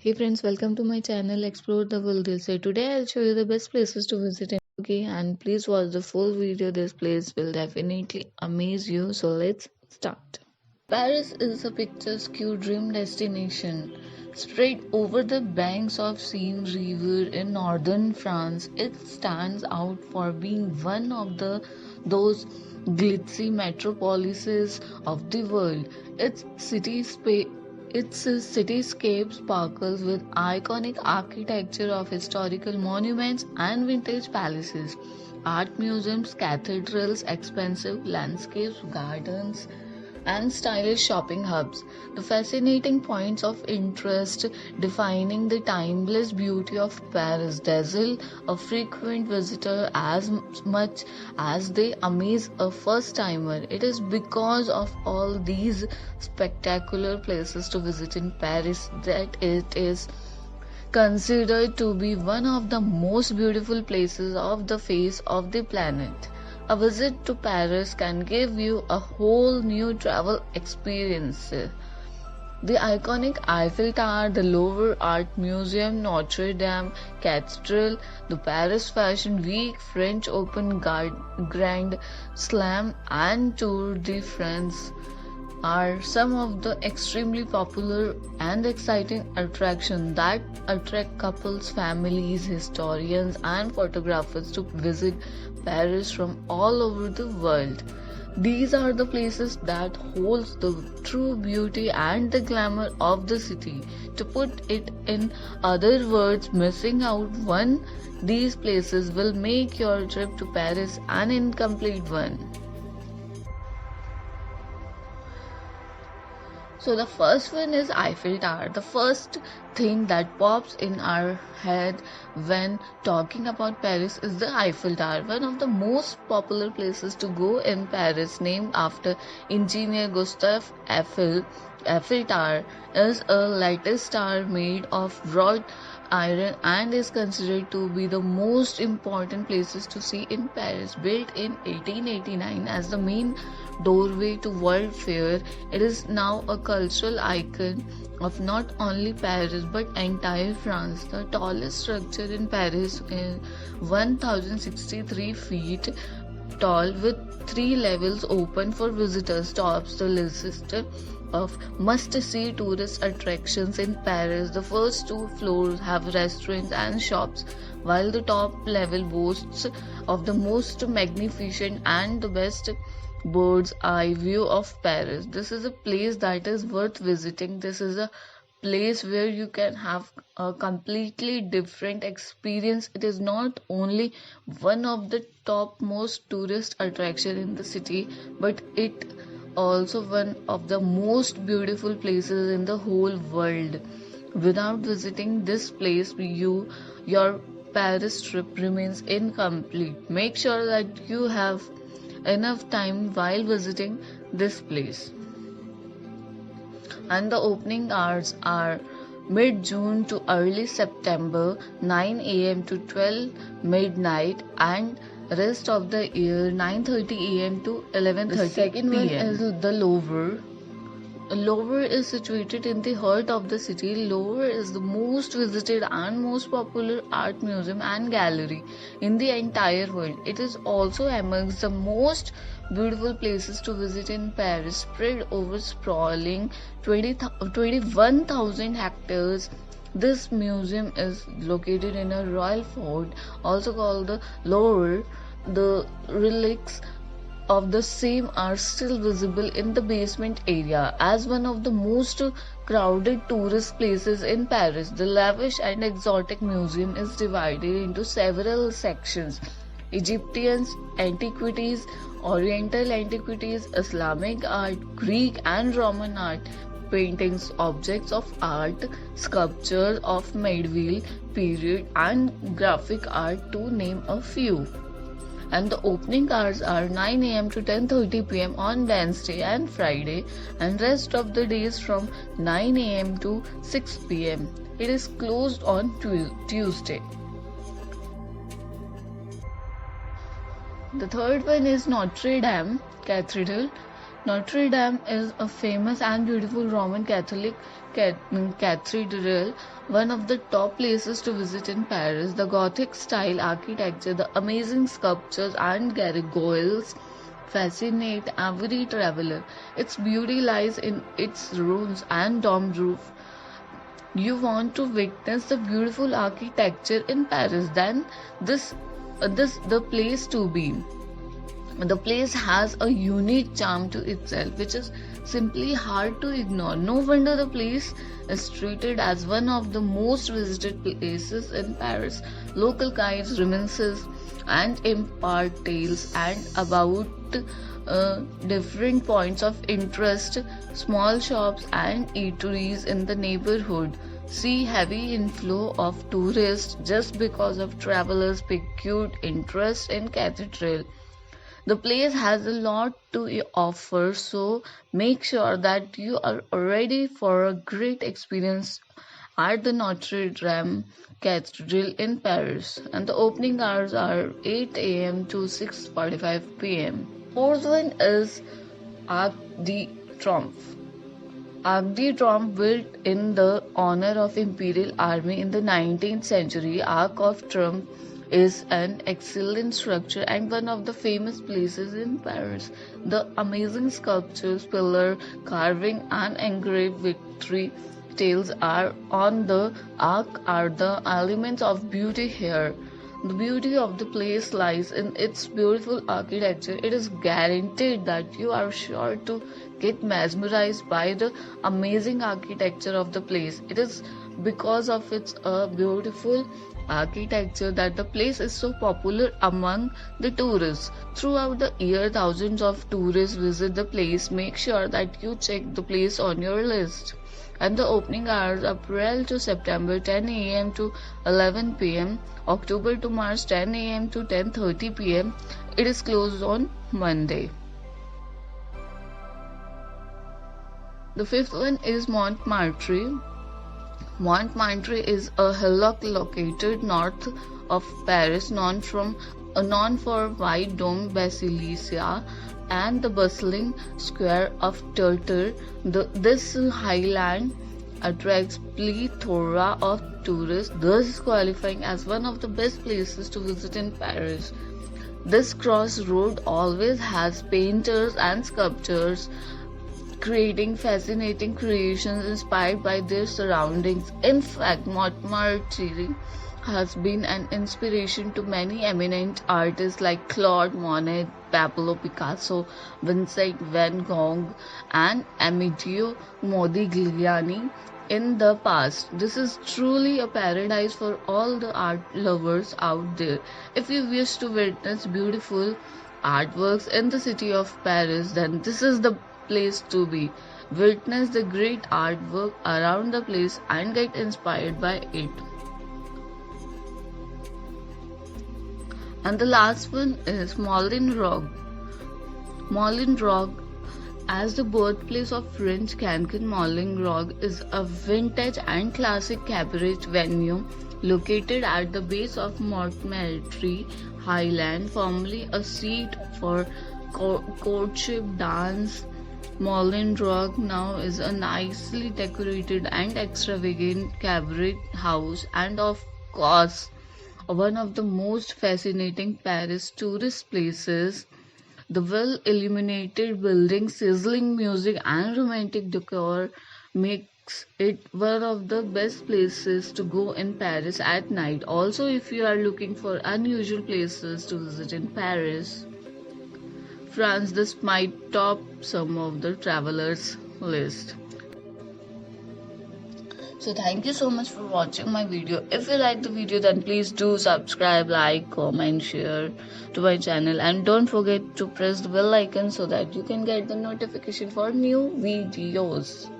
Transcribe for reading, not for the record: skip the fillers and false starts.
Hey friends, welcome to my channel Explore the World. So today I'll show you the best places to visit in Turkey, and please watch the full video. This place will definitely amaze you. So let's start. Paris is a picturesque dream destination. Spread over the banks of Seine River in northern France, it stands out for being one of those glitzy metropolises of the world. Its cityscape sparkles with iconic architecture of historical monuments and vintage palaces, art museums, cathedrals, expensive landscapes, gardens, and stylish shopping hubs. The fascinating points of interest defining the timeless beauty of Paris dazzle a frequent visitor as much as they amaze a first timer. It is because of all these spectacular places to visit in Paris that it is considered to be one of the most beautiful places of the face of the planet. A visit to Paris can give you a whole new travel experience. The iconic Eiffel Tower, the Louvre Art Museum, Notre Dame Cathedral, the Paris Fashion Week, French Open Grand Slam, and Tour de France are some of the extremely popular and exciting attractions that attract couples, families, historians, and photographers to visit Paris from all over the world. These are the places that holds the true beauty and the glamour of the city. To put it in other words, missing out one these places will make your trip to Paris an incomplete one. So the first one is Eiffel Tower. The first thing that pops in our head when talking about Paris is the Eiffel Tower, one of the most popular places to go in Paris, named after engineer Gustave Eiffel. Eiffel Tower is a lattice tower made of wrought iron and is considered to be the most important places to see in Paris. Built in 1889 as the main doorway to World Fair, it is now a cultural icon of not only Paris but entire France. The tallest structure in Paris is 1063 feet tall with three levels open for visitors, tops the list of must-see tourist attractions in Paris. The first two floors have restaurants and shops, while the top level boasts of the most magnificent and the best bird's eye view of Paris. This is a place that is worth visiting. This is a place where you can have a completely different experience. It is not only one of the top most tourist attraction in the city, but it also one of the most beautiful places in the whole world. Without visiting this place, your Paris trip remains incomplete. Make sure that you have enough time while visiting this place. And the opening hours are mid-June to early September, 9 a.m. to 12 midnight, and rest of the year 9:30 a.m. to 11:30 p.m. The second one is the Louvre. Louvre is situated in the heart of the city. Louvre is the most visited and most popular art museum and gallery in the entire world. It is also amongst the most beautiful places to visit in Paris, spread over sprawling 21,000 hectares. This museum is located in a royal fort, also called the Louvre. The relics of the same are still visible in the basement area. As one of the most crowded tourist places in Paris, the lavish and exotic museum is divided into several sections: Egyptian antiquities, Oriental antiquities, Islamic art, Greek and Roman art, paintings, objects of art, sculptures of medieval period, and graphic art, to name a few. And the opening hours are 9 a.m. to 10:30 p.m. on Wednesday and Friday, and rest of the days from 9 a.m. to 6 p.m. It is closed on Tuesday. The third one is Notre Dame Cathedral. Notre Dame is a famous and beautiful Roman Catholic cathedral, one of the top places to visit in Paris. The Gothic style architecture, the amazing sculptures, and gargoyles fascinate every traveler. Its beauty lies in its ruins and domed roof. You want to witness the beautiful architecture in Paris, then this the place to be. The place has a unique charm to itself, which is simply hard to ignore. No wonder the place is treated as one of the most visited places in Paris. Local guides reminisce and impart tales and about different points of interest, small shops and eateries in the neighborhood. See heavy inflow of tourists just because of travelers' peculiar interest in cathedral. The place has a lot to offer, so make sure that you are ready for a great experience at the Notre Dame Cathedral in Paris. And the opening hours are 8 a.m. to 6:45 p.m. Fourth one is Arc de Triomphe. Arc de Triomphe, built in the honor of Imperial Army in the 19th century, Arc of Triomphe is an excellent structure and one of the famous places in Paris. The amazing sculptures, pillar carving, and engraved victory tales are on the arc are the elements of beauty here. The beauty of the place lies in its beautiful architecture. It is guaranteed that you are sure to get mesmerized by the amazing architecture of the place. It is because of its beautiful architecture that the place is so popular among the tourists. Throughout the year, thousands of tourists visit the place. Make sure that you check the place on your list. And the opening hours April to September 10 a.m. to 11 p.m., October to March 10 a.m. to 10:30 p.m. It is closed on Monday. The fifth one is Montmartre. Montmartre is a hillock located north of Paris, known for wide dome basilica and the bustling square of Tartare. This highland attracts plethora of tourists, thus qualifying as one of the best places to visit in Paris. This crossroad always has painters and sculptors creating fascinating creations inspired by their surroundings. In fact, Montmartre has been an inspiration to many eminent artists like Claude Monet, Pablo Picasso, Vincent van Gogh, and Amedeo Modigliani in the past. This is truly a paradise for all the art lovers out there. If you wish to witness beautiful artworks in the city of Paris, then this is the place to be. Witness the great artwork around the place and get inspired by it. And the last one is Moulin Rouge. Moulin Rouge, as the birthplace of French cancan, Moulin Rouge is a vintage and classic cabaret venue located at the base of Montmartre Highland, formerly a seat for courtship dance. Moulin Rouge now is a nicely decorated and extravagant cabaret house and of course one of the most fascinating Paris tourist places. The well-illuminated buildings, sizzling music and romantic decor makes it one of the best places to go in Paris at night. Also, if you are looking for unusual places to visit in Paris, France, this might top some of the travelers' list. So thank you so much for watching my video. If you like the video, then please do subscribe, like, comment, share to my channel, and don't forget to press the bell icon so that you can get the notification for new videos.